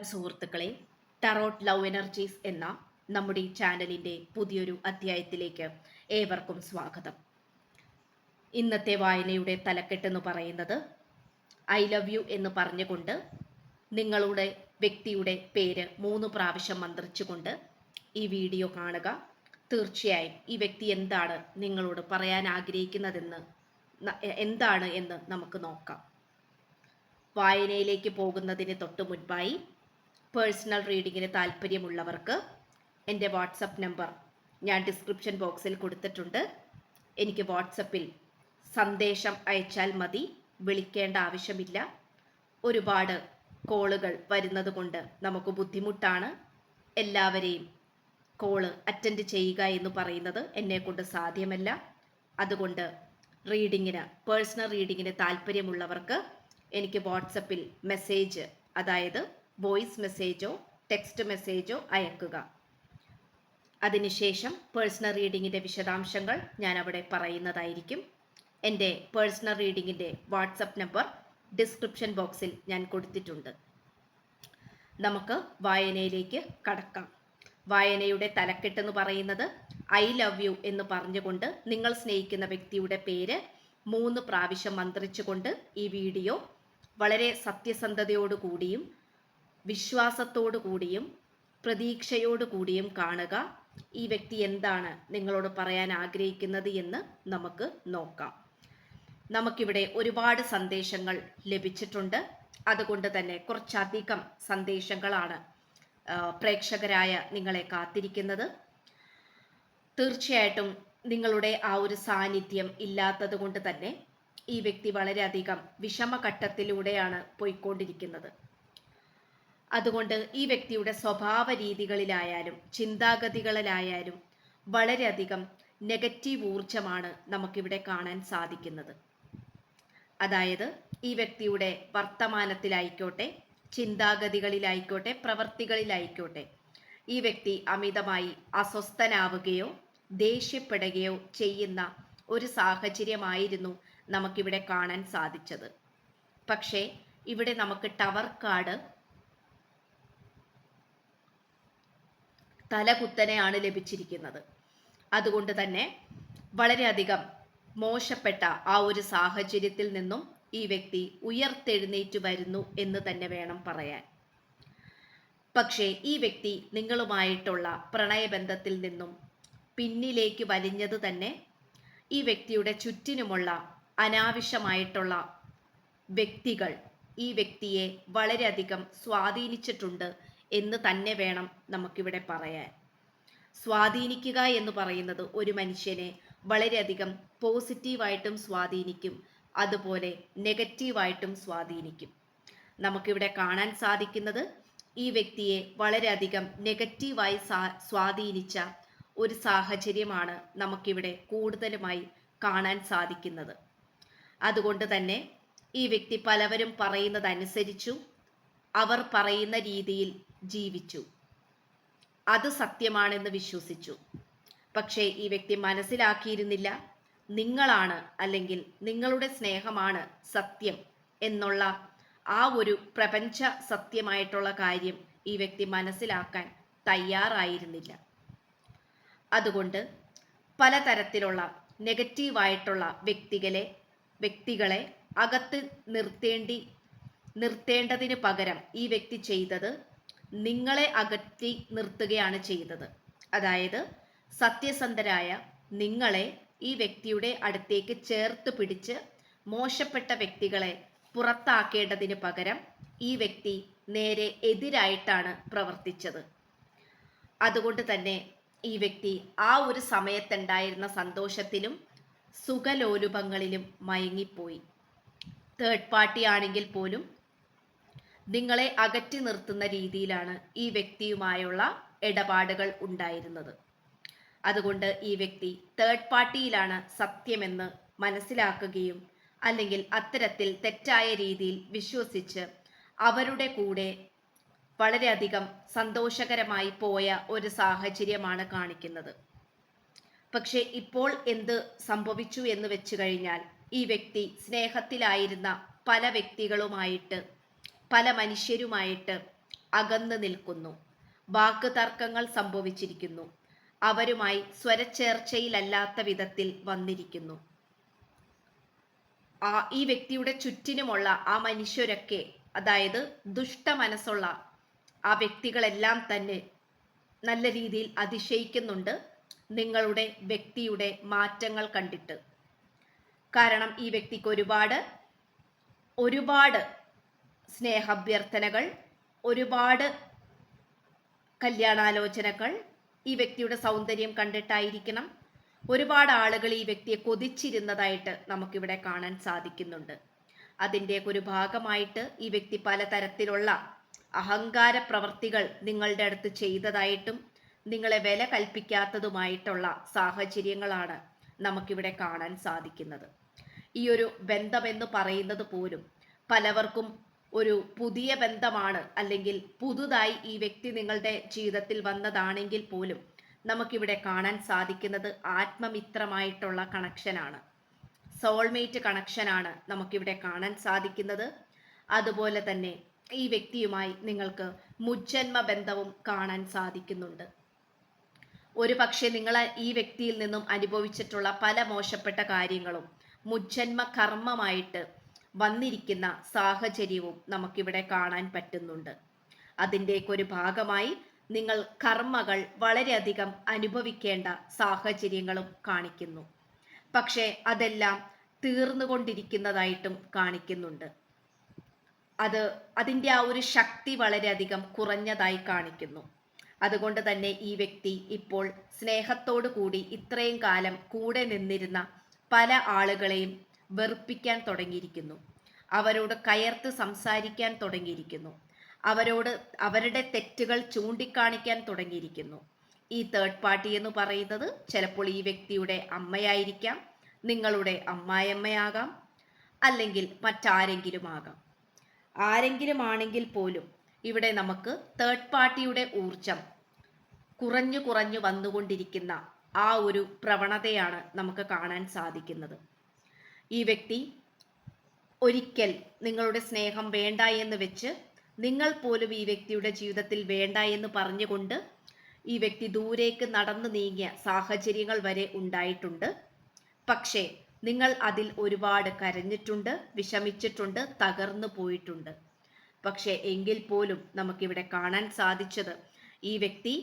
സുഹൃത്തുക്കളെ, tarot love energies എന്ന നമ്മുടെ ഈ ചാനലിൻ്റെ പുതിയൊരു അധ്യായത്തിലേക്ക് ഏവർക്കും സ്വാഗതം. ഇന്നത്തെ വായനയുടെ തലക്കെട്ടെന്ന് പറയുന്നത് ഐ ലവ് യു എന്ന് പറഞ്ഞുകൊണ്ട് നിങ്ങളുടെ വ്യക്തിയുടെ പേര് 3 പ്രാവശ്യം മന്ത്രിച്ചുകൊണ്ട് ഈ വീഡിയോ കാണുക. തീർച്ചയായും ഈ വ്യക്തി എന്താണ് നിങ്ങളോട് പറയാൻ ആഗ്രഹിക്കുന്നതെന്ന് എന്താണ് എന്ന് നമുക്ക് നോക്കാം. വായനയിലേക്ക് പോകുന്നതിന് തൊട്ട് മുൻപായി പേഴ്സണൽ റീഡിങ്ങിന് താല്പര്യമുള്ളവർക്ക് എൻ്റെ വാട്സപ്പ് നമ്പർ ഞാൻ ഡിസ്ക്രിപ്ഷൻ ബോക്സിൽ കൊടുത്തിട്ടുണ്ട്. എനിക്ക് വാട്സപ്പിൽ സന്ദേശം അയച്ചാൽ മതി, വിളിക്കേണ്ട ആവശ്യമില്ല. ഒരുപാട് കോളുകൾ വരുന്നത് കൊണ്ട് നമുക്ക് ബുദ്ധിമുട്ടാണ്. എല്ലാവരെയും കോള് അറ്റൻഡ് ചെയ്യുക എന്ന് പറയുന്നത് എന്നെക്കൊണ്ട് സാധ്യമല്ല. അതുകൊണ്ട് പേഴ്സണൽ റീഡിങ്ങിന് താല്പര്യമുള്ളവർക്ക് എനിക്ക് വാട്സപ്പിൽ മെസ്സേജ്, അതായത് വോയിസ് മെസ്സേജോ ടെക്സ്റ്റ് മെസ്സേജോ അയക്കുക. അതിനുശേഷം പേഴ്സണൽ റീഡിങ്ങിൻ്റെ വിശദാംശങ്ങൾ ഞാൻ അവിടെ പറയുന്നതായിരിക്കും. എൻ്റെ പേഴ്സണൽ റീഡിങ്ങിൻ്റെ വാട്സപ്പ് നമ്പർ ഡിസ്ക്രിപ്ഷൻ ബോക്സിൽ ഞാൻ കൊടുത്തിട്ടുണ്ട്. നമുക്ക് വായനയിലേക്ക് കടക്കാം. വായനയുടെ തലക്കെട്ടെന്ന് പറയുന്നത് ഐ ലവ് യു എന്ന് പറഞ്ഞുകൊണ്ട് നിങ്ങൾ സ്നേഹിക്കുന്ന വ്യക്തിയുടെ പേര് 3 പ്രാവശ്യം മന്ത്രിച്ചുകൊണ്ട് ഈ വീഡിയോ വളരെ സത്യസന്ധതയോടുകൂടിയും വിശ്വാസത്തോടുകൂടിയും പ്രതീക്ഷയോടുകൂടിയും കാണുക. ഈ വ്യക്തി എന്താണ് നിങ്ങളോട് പറയാൻ ആഗ്രഹിക്കുന്നത് എന്ന് നമുക്ക് നോക്കാം. നമുക്കിവിടെ ഒരുപാട് സന്ദേശങ്ങൾ ലഭിച്ചിട്ടുണ്ട്. അതുകൊണ്ട് തന്നെ കുറച്ചധികം സന്ദേശങ്ങളാണ് പ്രേക്ഷകരായ നിങ്ങളെ കാത്തിരിക്കുന്നത്. തീർച്ചയായിട്ടും നിങ്ങളുടെ ആ ഒരു സാന്നിധ്യം ഇല്ലാത്തത് കൊണ്ട് തന്നെ ഈ വ്യക്തി വളരെയധികം വിഷമഘട്ടത്തിലൂടെയാണ് പോയിക്കൊണ്ടിരിക്കുന്നത്. അതുകൊണ്ട് ഈ വ്യക്തിയുടെ സ്വഭാവ രീതികളിലായാലും ചിന്താഗതികളിലായാലും വളരെയധികം നെഗറ്റീവ് ഊർജമാണ് നമുക്കിവിടെ കാണാൻ സാധിക്കുന്നത്. അതായത് ഈ വ്യക്തിയുടെ വർത്തമാനത്തിലായിക്കോട്ടെ, ചിന്താഗതികളിലായിക്കോട്ടെ, പ്രവൃത്തികളിലായിക്കോട്ടെ ഈ വ്യക്തി അമിതമായി അസ്വസ്ഥനാവുകയോ ദേഷ്യപ്പെടുകയോ ചെയ്യുന്ന ഒരു സാഹചര്യമായിരുന്നു നമുക്കിവിടെ കാണാൻ സാധിച്ചത്. പക്ഷേ ഇവിടെ നമുക്ക് ടവർ കാർഡ് തലകുത്തനെയാണ് ലഭിച്ചിരിക്കുന്നത്. അതുകൊണ്ട് തന്നെ വളരെയധികം മോശപ്പെട്ട ആ ഒരു സാഹചര്യത്തിൽ നിന്നും ഈ വ്യക്തി ഉയർത്തെഴുന്നേറ്റ് വരുന്നു എന്ന് തന്നെ വേണം പറയാൻ. പക്ഷേ ഈ വ്യക്തി നിങ്ങളുമായിട്ടുള്ള പ്രണയബന്ധത്തിൽ നിന്നും പിന്നിലേക്ക് വലിഞ്ഞത് തന്നെ ഈ വ്യക്തിയുടെ ചുറ്റിനുമുള്ള അനാവശ്യമായിട്ടുള്ള വ്യക്തികൾ ഈ വ്യക്തിയെ വളരെയധികം സ്വാധീനിച്ചിട്ടുണ്ട് എന്ന് തന്നെ വേണം നമുക്കിവിടെ പറയാൻ. സ്വാധീനിക്കുക എന്ന് പറയുന്നത് ഒരു മനുഷ്യനെ വളരെയധികം പോസിറ്റീവായിട്ടും സ്വാധീനിക്കും, അതുപോലെ നെഗറ്റീവായിട്ടും സ്വാധീനിക്കും. നമുക്കിവിടെ കാണാൻ സാധിക്കുന്നത് ഈ വ്യക്തിയെ വളരെയധികം നെഗറ്റീവായി സ്വാധീനിച്ച ഒരു സാഹചര്യമാണ് നമുക്കിവിടെ കൂടുതലുമായി കാണാൻ സാധിക്കുന്നത്. അതുകൊണ്ട് തന്നെ ഈ വ്യക്തി പലവരും പറയുന്നതനുസരിച്ചു, അവർ പറയുന്ന രീതിയിൽ ജീവിച്ചു, അത് സത്യമാണെന്ന് വിശ്വസിച്ചു. പക്ഷേ ഈ വ്യക്തി മനസ്സിലാക്കിയിരുന്നില്ല നിങ്ങളാണ്, അല്ലെങ്കിൽ നിങ്ങളുടെ സ്നേഹമാണ് സത്യം എന്നുള്ള ആ ഒരു പ്രപഞ്ച സത്യമായിട്ടുള്ള കാര്യം ഈ വ്യക്തി മനസ്സിലാക്കാൻ തയ്യാറായിരുന്നില്ല. അതുകൊണ്ട് പലതരത്തിലുള്ള നെഗറ്റീവായിട്ടുള്ള വ്യക്തികളെ അകത്ത് നിർത്തേണ്ടതിന് പകരം ഈ വ്യക്തി ചെയ്തത് നിങ്ങളെ അകറ്റി നിർത്തുകയാണ് ചെയ്തത്. അതായത് സത്യസന്ധരായ നിങ്ങളെ ഈ വ്യക്തിയുടെ അടുത്തേക്ക് ചേർത്ത് പിടിച്ച് മോശപ്പെട്ട വ്യക്തികളെ പുറത്താക്കേണ്ടതിന് പകരം ഈ വ്യക്തി നേരെ എതിരായിട്ടാണ് പ്രവർത്തിച്ചത്. അതുകൊണ്ട് തന്നെ ഈ വ്യക്തി ആ ഒരു സമയത്തുണ്ടായിരുന്ന സന്തോഷത്തിലും സുഖലോലുപങ്ങളിലും മയങ്ങിപ്പോയി. തേർഡ് പാർട്ടി ആണെങ്കിൽ പോലും നിങ്ങളെ അകറ്റി നിർത്തുന്ന രീതിയിലാണ് ഈ വ്യക്തിയുമായുള്ള ഇടപാടുകൾ ഉണ്ടായിരുന്നത്. അതുകൊണ്ട് ഈ വ്യക്തി തേർഡ് പാർട്ടിയിലാണ് സത്യമെന്ന് മനസ്സിലാക്കുകയും അല്ലെങ്കിൽ അത്തരത്തിൽ തെറ്റായ രീതിയിൽ വിശ്വസിച്ച് അവരുടെ കൂടെ വളരെയധികം സന്തോഷകരമായി പോയ ഒരു സാഹചര്യമാണ് കാണിക്കുന്നത്. പക്ഷെ ഇപ്പോൾ എന്ത് സംഭവിച്ചു എന്ന് വെച്ച് കഴിഞ്ഞാൽ ഈ വ്യക്തി സ്നേഹത്തിലായിരുന്ന പല വ്യക്തികളുമായിട്ട്, പല മനുഷ്യരുമായിട്ട് അകന്നു നിൽക്കുന്നു. വാക്ക് തർക്കങ്ങൾ സംഭവിച്ചിരിക്കുന്നു. അവരുമായി സ്വരച്ചേർച്ചയിലല്ലാത്ത വിധത്തിൽ വന്നിരിക്കുന്നു. ഈ വ്യക്തിയുടെ ചുറ്റിനുമുള്ള ആ മനുഷ്യരൊക്കെ, അതായത് ദുഷ്ട മനസ്സുള്ള ആ വ്യക്തികളെല്ലാം തന്നെ നല്ല രീതിയിൽ അതിശയിക്കുന്നുണ്ട് നിങ്ങളുടെ വ്യക്തിയുടെ മാറ്റങ്ങൾ കണ്ടിട്ട്. കാരണം ഈ വ്യക്തിക്ക് ഒരുപാട് സ്നേഹാഭ്യർത്ഥനകൾ, ഒരുപാട് കല്യാണാലോചനകൾ ഈ വ്യക്തിയുടെ സൗന്ദര്യം കണ്ടിട്ടായിരിക്കണം ഒരുപാട് ആളുകൾ ഈ വ്യക്തിയെ കൊതിച്ചിരുന്നതായിട്ട് നമുക്കിവിടെ കാണാൻ സാധിക്കുന്നുണ്ട്. അതിൻ്റെ ഒരു ഭാഗമായിട്ട് ഈ വ്യക്തി പലതരത്തിലുള്ള അഹങ്കാര പ്രവർത്തികൾ നിങ്ങളുടെ അടുത്ത് ചെയ്തതായിട്ടും നിങ്ങളെ വില കൽപ്പിക്കാത്തതുമായിട്ടുള്ള സാഹചര്യങ്ങളാണ് നമുക്കിവിടെ കാണാൻ സാധിക്കുന്നത്. ഈ ഒരു ബന്ധമെന്ന് പറയുന്നത് പോലും പലവർക്കും ഒരു പുതിയ ബന്ധമാണ്, അല്ലെങ്കിൽ പുതുതായി ഈ വ്യക്തി നിങ്ങളുടെ ജീവിതത്തിൽ വന്നതാണെങ്കിൽ പോലും നമുക്കിവിടെ കാണാൻ സാധിക്കുന്നത് ആത്മമിത്രമായിട്ടുള്ള കണക്ഷനാണ്, സോൾമേറ്റ് കണക്ഷനാണ് നമുക്കിവിടെ കാണാൻ സാധിക്കുന്നത്. അതുപോലെ തന്നെ ഈ വ്യക്തിയുമായി നിങ്ങൾക്ക് മുജ്ജന്മ ബന്ധവും കാണാൻ സാധിക്കുന്നുണ്ട്. ഒരു പക്ഷേ നിങ്ങൾ ഈ വ്യക്തിയിൽ നിന്നും അനുഭവിച്ചിട്ടുള്ള പല മോശപ്പെട്ട കാര്യങ്ങളും മുജ്ജന്മ കർമ്മമായിട്ട് വന്നിരിക്കുന്ന സാഹചര്യവും നമുക്കിവിടെ കാണാൻ പറ്റുന്നുണ്ട്. അതിൻ്റെയൊക്കെ ഒരു ഭാഗമായി നിങ്ങൾ കർമ്മകൾ വളരെയധികം അനുഭവിക്കേണ്ട സാഹചര്യങ്ങളും കാണിക്കുന്നു. പക്ഷേ അതെല്ലാം തീർന്നുകൊണ്ടിരിക്കുന്നതായിട്ടും കാണിക്കുന്നുണ്ട്. അതിൻ്റെ ആ ഒരു ശക്തി വളരെയധികം കുറഞ്ഞതായി കാണിക്കുന്നു. അതുകൊണ്ട് തന്നെ ഈ വ്യക്തി ഇപ്പോൾ സ്നേഹത്തോടു കൂടി ഇത്രയും കാലം കൂടെ നിന്നിരുന്ന പല ആളുകളെയും വെറുപ്പിക്കാൻ തുടങ്ങിയിരിക്കുന്നു. അവരോട് കയർത്ത് സംസാരിക്കാൻ തുടങ്ങിയിരിക്കുന്നു. അവരോട് അവരുടെ തെറ്റുകൾ ചൂണ്ടിക്കാണിക്കാൻ തുടങ്ങിയിരിക്കുന്നു. ഈ തേർഡ് പാർട്ടി എന്ന് പറയുന്നത് ചിലപ്പോൾ ഈ വ്യക്തിയുടെ അമ്മയായിരിക്കാം, നിങ്ങളുടെ അമ്മായിയമ്മയാകാം, അല്ലെങ്കിൽ മറ്റാരെങ്കിലും ആകാം. ആരെങ്കിലും ആണെങ്കിൽ പോലും ഇവിടെ നമുക്ക് തേർഡ് പാർട്ടിയുടെ ഊർജം കുറഞ്ഞു കുറഞ്ഞു വന്നുകൊണ്ടിരിക്കുന്ന ആ ഒരു പ്രവണതയാണ് നമുക്ക് കാണാൻ സാധിക്കുന്നത്. ഈ വ്യക്തി ഒരിക്കൽ നിങ്ങളുടെ സ്നേഹം വേണ്ട എന്ന് വെച്ച് നിങ്ങൾ പോലും ഈ വ്യക്തിയുടെ ജീവിതത്തിൽ വേണ്ട എന്ന് പറഞ്ഞുകൊണ്ട് ഈ വ്യക്തി ദൂരേക്ക് നടന്നു നീങ്ങിയ സാഹചര്യങ്ങൾ വരെ ഉണ്ടായിട്ടുണ്ട്. പക്ഷേ നിങ്ങൾ അതിൽ ഒരുപാട് കരഞ്ഞിട്ടുണ്ട്, വിഷമിച്ചിട്ടുണ്ട്, തകർന്നു പോയിട്ടുണ്ട്. പക്ഷേ എങ്കിൽ പോലും നമുക്കിവിടെ കാണാൻ സാധിച്ചത് ഈ വ്യക്തി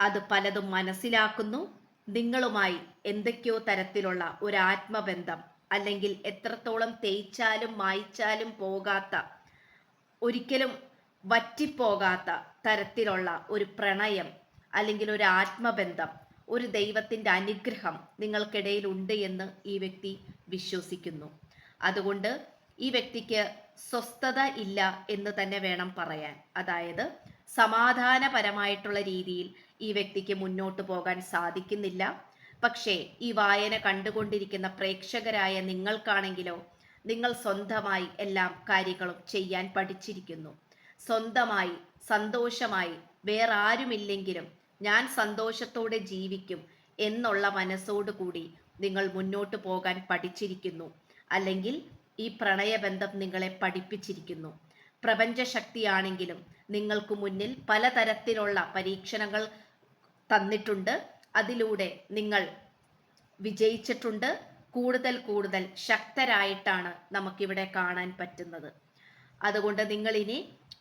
അത് പലതും മനസ്സിലാക്കുന്നു. നിങ്ങളുമായി എന്തൊക്കെയോ തരത്തിലുള്ള ഒരു ആത്മബന്ധം, അല്ലെങ്കിൽ എത്രത്തോളം തേച്ചാലും മായ്ച്ചാലും പോകാത്ത, ഒരിക്കലും വറ്റിപ്പോകാത്ത തരത്തിലുള്ള ഒരു പ്രണയം, അല്ലെങ്കിൽ ഒരു ആത്മബന്ധം, ഒരു ദൈവത്തിൻ്റെ അനുഗ്രഹം നിങ്ങൾക്കിടയിൽ ഉണ്ട് എന്ന് ഈ വ്യക്തി വിശ്വസിക്കുന്നു. അതുകൊണ്ട് ഈ വ്യക്തിക്ക് സ്വസ്ഥത ഇല്ല എന്ന് തന്നെ വേണം പറയാൻ. അതായത് സമാധാനപരമായിട്ടുള്ള രീതിയിൽ ഈ വ്യക്തിക്ക് മുന്നോട്ട് പോകാൻ സാധിക്കുന്നില്ല. പക്ഷേ ഈ വായന കണ്ടുകൊണ്ടിരിക്കുന്ന പ്രേക്ഷകരായ നിങ്ങൾക്കാണെങ്കിലോ, നിങ്ങൾ സ്വന്തമായി എല്ലാ കാര്യങ്ങളും ചെയ്യാൻ പഠിച്ചിരിക്കുന്നു. സ്വന്തമായി സന്തോഷമായി വേറെ ആരുമില്ലെങ്കിലും ഞാൻ സന്തോഷത്തോടെ ജീവിക്കും എന്നുള്ള മനസ്സോടുകൂടി നിങ്ങൾ മുന്നോട്ട് പോകാൻ പഠിച്ചിരിക്കുന്നു. അല്ലെങ്കിൽ ഈ പ്രണയബന്ധം നിങ്ങളെ പഠിപ്പിച്ചിരിക്കുന്നു. പ്രപഞ്ചശക്തിയാണെങ്കിലും നിങ്ങൾക്ക് മുന്നിൽ പലതരത്തിലുള്ള പരീക്ഷണങ്ങൾ തന്നിട്ടുണ്ട്. അതിലൂടെ നിങ്ങൾ വിജയിച്ചിട്ടുണ്ട്. കൂടുതൽ ശക്തരായിട്ടാണ് നമുക്കിവിടെ കാണാൻ പറ്റുന്നത്. അതുകൊണ്ട് നിങ്ങളിനി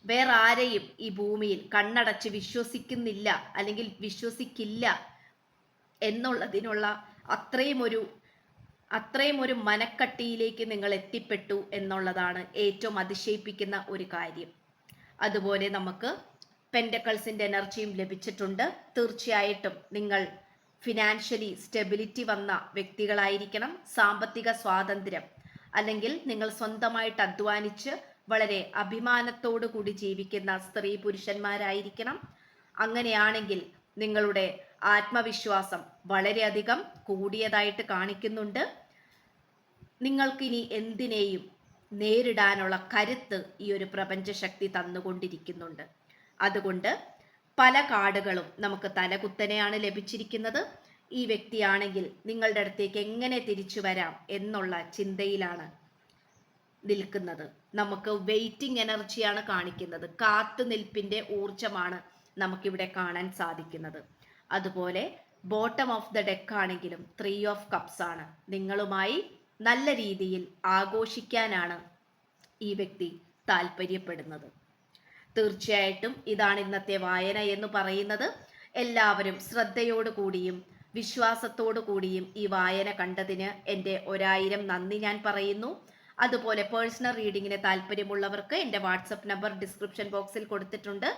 വേറെ ആരെയും ഈ ഭൂമിയിൽ കണ്ണടച്ച് വിശ്വസിക്കുന്നില്ല, അല്ലെങ്കിൽ വിശ്വസിക്കില്ല എന്നുള്ളതിനുള്ള അത്രയും ഒരു മനക്കട്ടിയിലേക്ക് നിങ്ങൾ എത്തിപ്പെട്ടു എന്നുള്ളതാണ് ഏറ്റവും അതിശയിപ്പിക്കുന്ന ഒരു കാര്യം. അതുപോലെ നമുക്ക് പെന്റക്കിൾസിന്റെ എനർജിയും ലഭിച്ചിട്ടുണ്ട്. തീർച്ചയായിട്ടും നിങ്ങൾ ഫിനാൻഷ്യലി സ്റ്റെബിലിറ്റി വന്ന വ്യക്തികളായിരിക്കണം. സാമ്പത്തിക സ്വാതന്ത്ര്യം, അല്ലെങ്കിൽ നിങ്ങൾ സ്വന്തമായിട്ട് അധ്വാനിച്ച് വളരെ അഭിമാനത്തോടു കൂടി ജീവിക്കുന്ന സ്ത്രീ പുരുഷന്മാരായിരിക്കണം. അങ്ങനെയാണെങ്കിൽ നിങ്ങളുടെ ആത്മവിശ്വാസം വളരെയധികം കൂടിയതായിട്ട് കാണിക്കുന്നുണ്ട്. നിങ്ങൾക്കിനി എന്തിനേയും നേരിടാനുള്ള കരുത്ത് ഈ ഒരു പ്രപഞ്ചശക്തി തന്നുകൊണ്ടിരിക്കുന്നുണ്ട്. അതുകൊണ്ട് പല കാർഡുകളും നമുക്ക് തലകുത്തനെയാണ് ലഭിച്ചിരിക്കുന്നത്. ഈ വ്യക്തിയാണെങ്കിൽ നിങ്ങളുടെ അടുത്തേക്ക് എങ്ങനെ തിരിച്ചു വരാം എന്നുള്ള ചിന്തയിലാണ് നിൽക്കുന്നത്. നമുക്ക് വെയിറ്റിംഗ് എനർജിയാണ് കാണിക്കുന്നത്. കാത്തുനിൽപ്പിന്റെ ഊർജമാണ് നമുക്കിവിടെ കാണാൻ സാധിക്കുന്നത്. അതുപോലെ ബോട്ടം ഓഫ് ദ ഡെക്ക് ആണെങ്കിലും 3 ഓഫ് കപ്സ് ആണ്. നിങ്ങളുമായി നല്ല രീതിയിൽ ആഘോഷിക്കാനാണ് ഈ വ്യക്തി താല്പര്യപ്പെടുന്നത്. തീർച്ചയായിട്ടും ഇതാണ് ഇന്നത്തെ വായന എന്ന് പറയുന്നത്. എല്ലാവരും ശ്രദ്ധയോടു കൂടിയും വിശ്വാസത്തോടു കൂടിയും ഈ വായന കണ്ടതിന് എൻ്റെ 1000 നന്ദി ഞാൻ പറയുന്നു. അതുപോലെ പേഴ്സണൽ റീഡിങ്ങിന് താല്പര്യമുള്ളവർക്ക് എൻ്റെ വാട്സപ്പ് നമ്പർ ഡിസ്ക്രിപ്ഷൻ ബോക്സിൽ കൊടുത്തിട്ടുണ്ട്.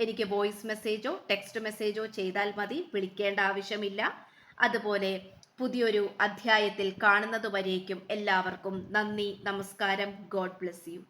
എനിക്ക് വോയിസ് മെസ്സേജോ ടെക്സ്റ്റ് മെസ്സേജോ ചെയ്താൽ മതി, വിളിക്കേണ്ട ആവശ്യമില്ല. അതുപോലെ പുതിയൊരു അധ്യായത്തിൽ കാണുന്നതുവരേക്കും എല്ലാവർക്കും നന്ദി, നമസ്കാരം. God bless you.